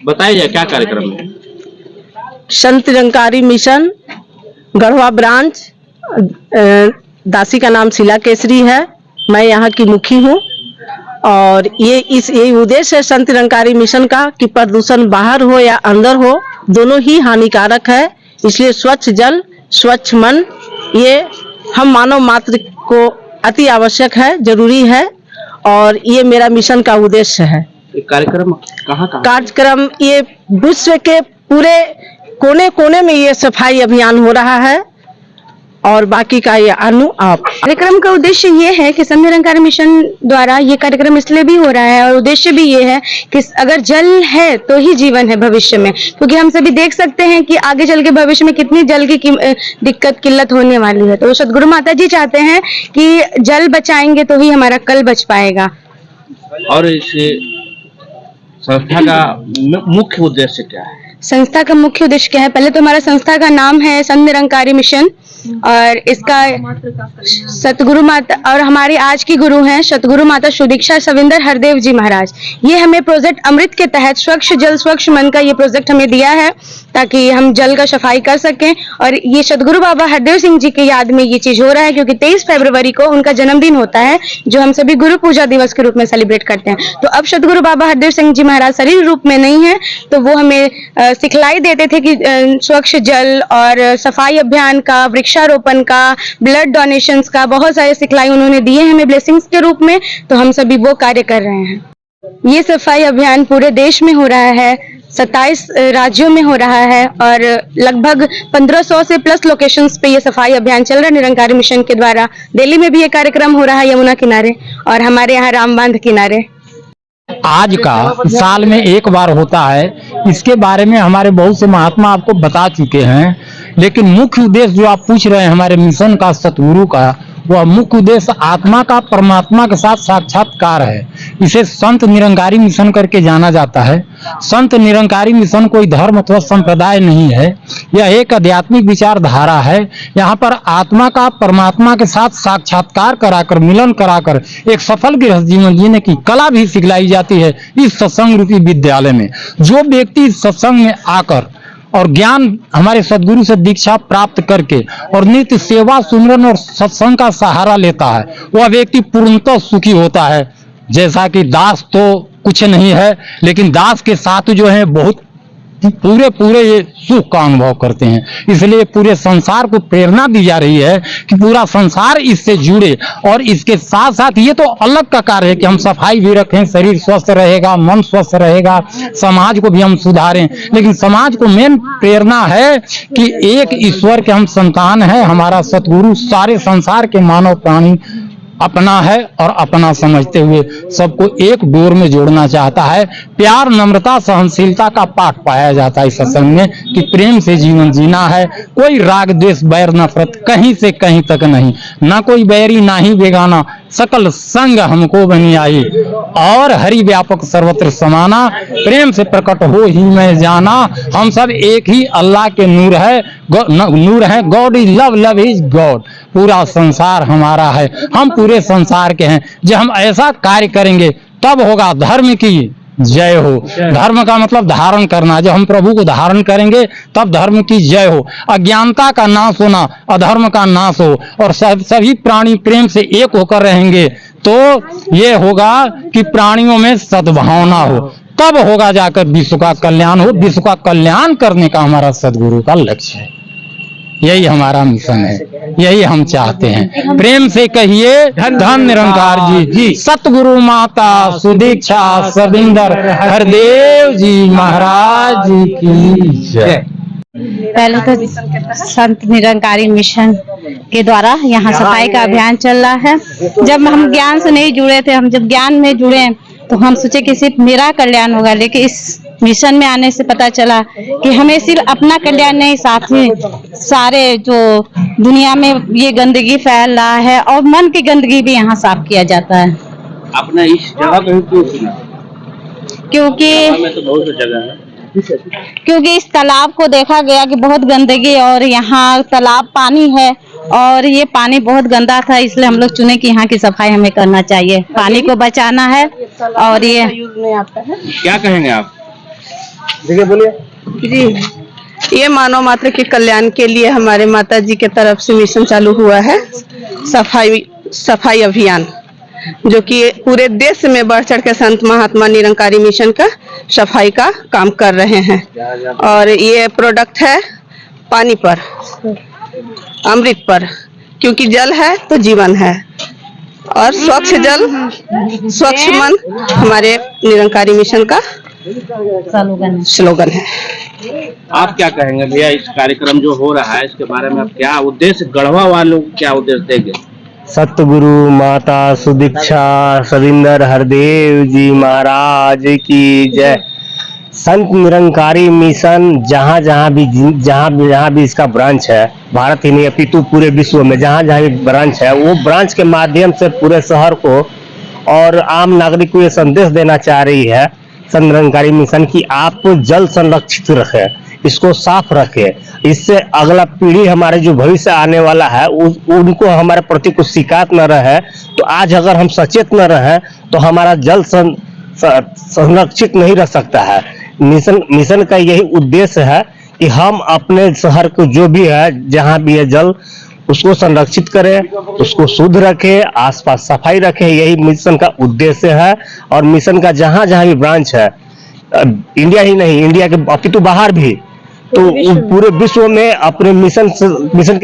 बताइए क्या कार्यक्रम है? संत निरंकारी मिशन गढ़वा ब्रांच, दासी का नाम शीला केसरी है। मैं यहाँ की मुखी हूँ और ये उद्देश्य है संत निरंकारी मिशन का कि प्रदूषण बाहर हो या अंदर हो, दोनों ही हानिकारक है। इसलिए स्वच्छ जल स्वच्छ मन ये हम मानव मात्र को अति आवश्यक है, जरूरी है और ये मेरा मिशन का उद्देश्य है। कार्यक्रम कहाँ कार्यक्रम ये विश्व के पूरे कोने कोने में ये सफाई अभियान हो रहा है और बाकी का ये आप कार्यक्रम का उद्देश्य ये है कि संत निरंकारी मिशन द्वारा ये कार्यक्रम इसलिए भी हो रहा है और उद्देश्य भी ये है कि अगर जल है तो ही जीवन है भविष्य में, क्योंकि हम सभी देख सकते हैं कि आगे चल के भविष्य में कितनी जल की दिक्कत किल्लत होने वाली है। तो सदगुरु माता जी चाहते हैं कि जल बचाएंगे तो ही हमारा कल बच पाएगा। और इस संस्था का मुख्य उद्देश्य क्या है? संस्था का मुख्य उद्देश्य क्या है? पहले तो हमारा संस्था का नाम है संत निरंकारी मिशन और इसका सतगुरु माता और हमारी आज की गुरु हैं सतगुरु माता सुदीक्षा सविंदर हरदेव जी महाराज। ये हमें प्रोजेक्ट अमृत के तहत स्वच्छ जल स्वच्छ मन का ये प्रोजेक्ट हमें दिया है ताकि हम जल का सफाई कर सकें। और ये सतगुरु बाबा हरदेव सिंह जी की याद में ये चीज हो रहा है क्योंकि 23 फरवरी को उनका जन्मदिन होता है जो हम सभी गुरु पूजा दिवस के रूप में सेलिब्रेट करते हैं। तो अब सतगुरु बाबा हरदेव सिंह जी महाराज शरीर रूप में नहीं है तो वो हमें सिखलाई देते थे कि स्वच्छ जल और सफाई अभियान का, वृक्षारोपण का, ब्लड डोनेशंस का बहुत सारे सिखलाई उन्होंने दिए हमें ब्लेसिंग्स के रूप में। तो हम सभी वो कार्य कर रहे हैं। ये सफाई अभियान पूरे देश में हो रहा है, 27 राज्यों में हो रहा है और लगभग 1500 से प्लस लोकेशंस पे ये सफाई अभियान चल रहा है निरंकारी मिशन के द्वारा। दिल्ली में भी ये कार्यक्रम हो रहा है यमुना किनारे और हमारे यहाँ रामबांध किनारे। आज का साल में एक बार होता है, इसके बारे में हमारे बहुत से महात्मा आपको बता चुके हैं, लेकिन मुख्य उद्देश्य जो आप पूछ रहे हैं हमारे मिशन का, सतगुरु का, वह मुख्य उद्देश्य आत्मा का परमात्मा के साथ साक्षात्कार है। इसे संत निरंकारी मिशन करके जाना जाता है। संत निरंकारी मिशन कोई धर्म अथवा संप्रदाय नहीं है, यह एक आध्यात्मिक विचारधारा है। यहाँ पर आत्मा का परमात्मा के साथ साक्षात्कार कराकर, मिलन कराकर एक सफल गृहस्थ जीवन जीने की कला भी सिखलाई जाती है इस सत्संग रूपी विद्यालय में। जो व्यक्ति इस सत्संग में आकर और ज्ञान हमारे सदगुरु से दीक्षा प्राप्त करके और नित्य सेवा सुमिरन और सत्संग का सहारा लेता है, वह व्यक्ति पूर्णतः सुखी होता है। जैसा कि दास तो कुछ नहीं है, लेकिन दास के साथ जो है बहुत पूरे ये सुख का अनुभव करते हैं। इसलिए पूरे संसार को प्रेरणा दी जा रही है कि पूरा संसार इससे जुड़े और इसके साथ साथ ये तो अलग का कार्य है कि हम सफाई भी रखें, शरीर स्वस्थ रहेगा, मन स्वस्थ रहेगा, समाज को भी हम सुधारें। लेकिन समाज को मेन प्रेरणा है कि एक ईश्वर के हम संतान हैं, हमारा सतगुरु सारे संसार के मानव प्राणी अपना है और अपना समझते हुए सबको एक डोर में जोड़ना चाहता है। प्यार, नम्रता, सहनशीलता का पाठ पाया जाता है इस सत्संग में कि प्रेम से जीवन जीना है। कोई राग द्वेष बैर नफरत कहीं से कहीं तक नहीं, ना कोई बैरी ना ही बेगाना, सकल संग हमको बनी आई और हरि व्यापक सर्वत्र समाना, प्रेम से प्रकट हो ही मैं जाना। हम सब एक ही अल्लाह के नूर है, नूर है। God is love, love is God. पूरा संसार हमारा है, हम पूरे संसार के हैं। जब हम ऐसा कार्य करेंगे तब होगा धर्म की जय हो। धर्म का मतलब धारण करना। जब हम प्रभु को धारण करेंगे तब धर्म की जय हो। अज्ञानता का नाश होना, अधर्म का नाश हो और सभी प्राणी प्रेम से एक होकर रहेंगे तो ये होगा कि प्राणियों में सद्भावना हो, तब होगा जाकर विश्व का कल्याण हो। विश्व का कल्याण करने का हमारा सदगुरु का लक्ष्य है, यही हमारा मिशन है, यही हम चाहते हैं। प्रेम से कहिए धन निरंकार जी, सतगुरु माता सुदीक्षा सविंदर हरदेव जी महाराज की जय। पहले तो संत निरंकारी मिशन के द्वारा यहाँ सफाई का अभियान चल रहा है। जब हम ज्ञान से नहीं जुड़े थे, हम जब ज्ञान में जुड़े तो हम सोचे कि सिर्फ मेरा कल्याण होगा, लेकिन इस मिशन में आने से पता चला कि हमें सिर्फ अपना कल्याण नहीं, साथ में सारे जो दुनिया में ये गंदगी फैल रहा है और मन की गंदगी भी यहाँ साफ किया जाता है। आपने इस जगह पर क्यों चुना? क्योंकि तो बहुत जगह है, क्योंकि इस तालाब को देखा गया कि बहुत गंदगी और यहाँ तालाब पानी है और ये पानी बहुत गंदा था, इसलिए हम लोग चुने कि यहाँ की सफाई हमें करना चाहिए, पानी को बचाना है। और ये क्या कहेंगे आप? देखिए बोलिए। जी, ये मानव मात्र के कल्याण के लिए हमारे माता जी के तरफ से मिशन चालू हुआ है, सफाई अभियान, जो कि पूरे देश में बढ़ चढ़ के संत महात्मा निरंकारी मिशन का सफाई का काम कर रहे हैं। और ये प्रोडक्ट है पानी पर, अमृत पर, क्योंकि जल है तो जीवन है, और स्वच्छ जल स्वच्छ मन हमारे निरंकारी मिशन का स्लोगन है। आप क्या कहेंगे भैया, इस कार्यक्रम जो हो रहा है इसके बारे में आप क्या उद्देश्य, गढ़वा वालों को क्या उद्देश्य देंगे? सतगुरु माता सुदीक्षा सविंदर हरदेव जी महाराज की जय। संत निरंकारी मिशन जहाँ जहाँ भी इसका ब्रांच है, भारत ही नहीं अपितु पूरे विश्व में जहाँ जहाँ भी ब्रांच है, वो ब्रांच के माध्यम से पूरे शहर को और आम नागरिक को ये संदेश देना चाह रही है संत निरंकारी मिशन की आप जल संरक्षित रखें, इसको साफ रखें। इससे अगला पीढ़ी हमारे जो भविष्य आने वाला है उनको हमारे प्रति कुछ शिकायत न रहे। तो आज अगर हम सचेत न रहे तो हमारा जल संरक्षित नहीं रह सकता है। मिशन का यही उद्देश्य है कि हम अपने शहर को जो भी है, जहाँ भी है जल, उसको संरक्षित करें, उसको शुद्ध रखें, आसपास सफाई रखें। यही मिशन का उद्देश्य है। और मिशन का जहाँ जहाँ भी ब्रांच है, इंडिया ही नहीं, इंडिया के अपितु बाहर भी, तो पूरे विश्व में अपने मिशन के